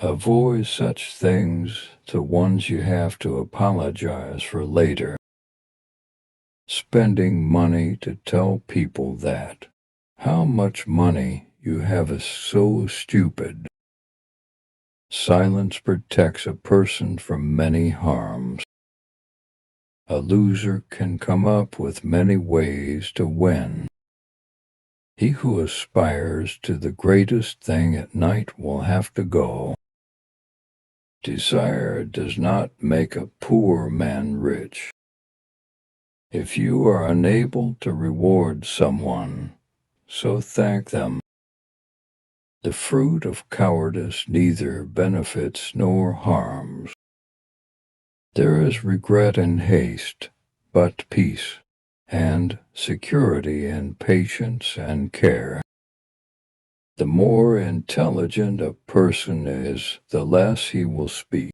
Avoid such things, the ones you have to apologize for later. Spending money to tell people that how much money you have is so stupid. Silence protects a person from many harms. A loser can come up with many ways to win. He who aspires to the greatest thing at night will have to go. Desire does not make a poor man rich. If you are unable to reward someone, so thank them. The fruit of cowardice neither benefits nor harms. There is regret in haste, but peace, and security in patience and care. The more intelligent a person is, the less he will speak.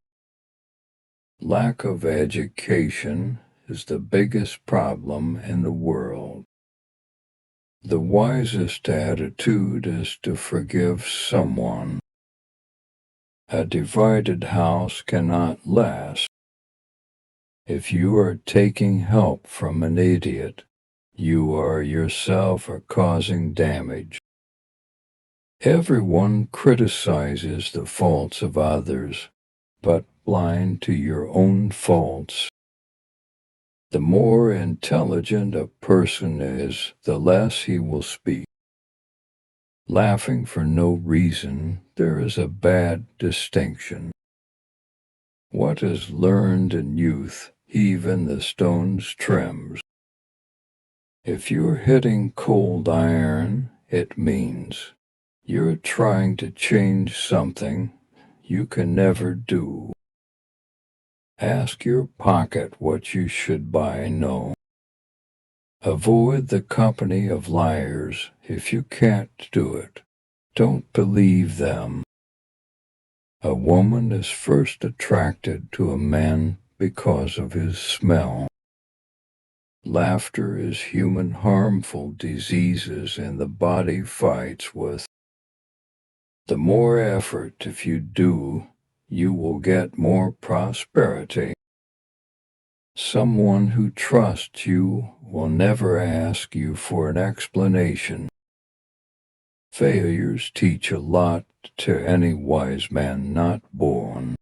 Lack of education is the biggest problem in the world. The wisest attitude is to forgive someone. A divided house cannot last. If you are taking help from an idiot, you are yourself causing damage. Everyone criticizes the faults of others, but blind to your own faults. The more intelligent a person is, the less he will speak. Laughing for no reason, there is a bad distinction. What is learned in youth, even the stones trims. If you're hitting cold iron, it means you're trying to change something you can never do. Ask your pocket what you should buy, no. Avoid the company of liars if you can't do it. Don't believe them. A woman is first attracted to a man because of his smell. Laughter is human harmful diseases and the body fights with. The more effort if you do, you will get more prosperity. Someone who trusts you will never ask you for an explanation. Failures teach a lot to any wise man not born.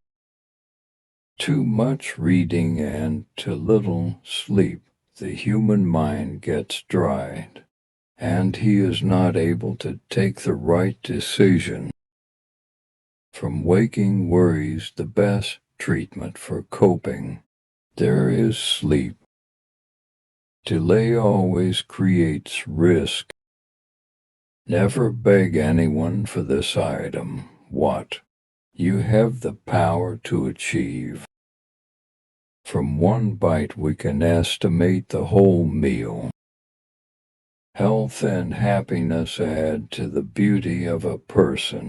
Too much reading and too little sleep, the human mind gets dried, and he is not able to take the right decision. From waking worries the best treatment for coping. There is sleep. Delay always creates risk. Never beg anyone for this item. What you have the power to achieve. From one bite we can estimate the whole meal. Health and happiness add to the beauty of a person.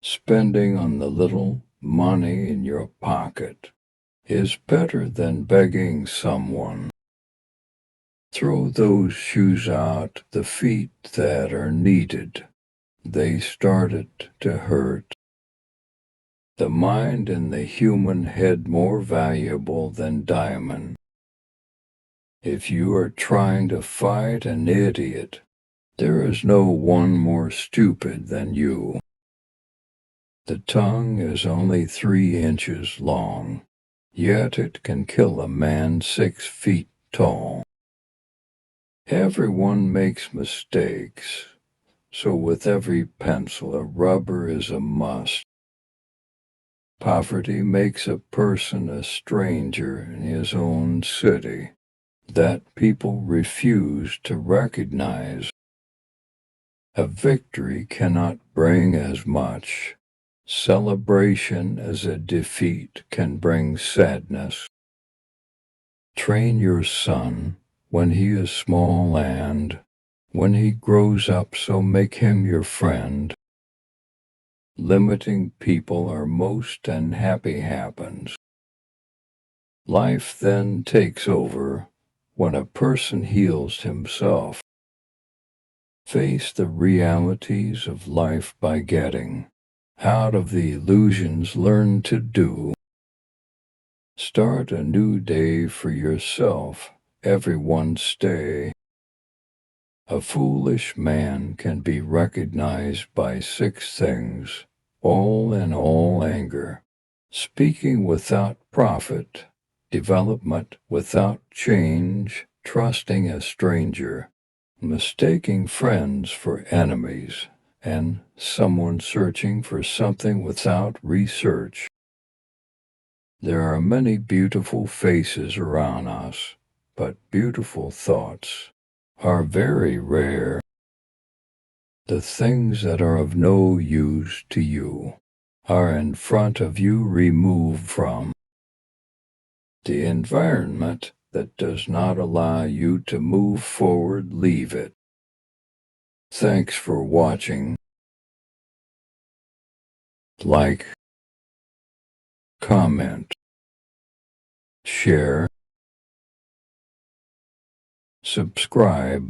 Spending on the little money in your pocket is better than begging someone. Throw those shoes out, the feet that are needed. They started to hurt. The mind in the human head more valuable than diamond. If you are trying to fight an idiot, there is no one more stupid than you. The tongue is only 3 inches long, yet it can kill a man 6 feet tall. Everyone makes mistakes, so with every pencil a rubber is a must. Poverty makes a person a stranger in his own city that people refuse to recognize. A victory cannot bring as much celebration as a defeat can bring sadness. Train your son when he is small, and when he grows up, so make him your friend. Limiting people are most unhappy happens. Life then takes over when a person heals himself. Face the realities of life by getting Out of the illusions learn to do. Start a new day for yourself. Everyone stay. A foolish man can be recognized by 6 things, all in all anger, speaking without profit, development without change, trusting a stranger, mistaking friends for enemies, and someone searching for something without research. There are many beautiful faces around us, but beautiful thoughts are very rare. The things that are of no use to you are in front of you, removed from. The environment that does not allow you to move forward, leave it. Thanks for watching. Like, comment, share, subscribe.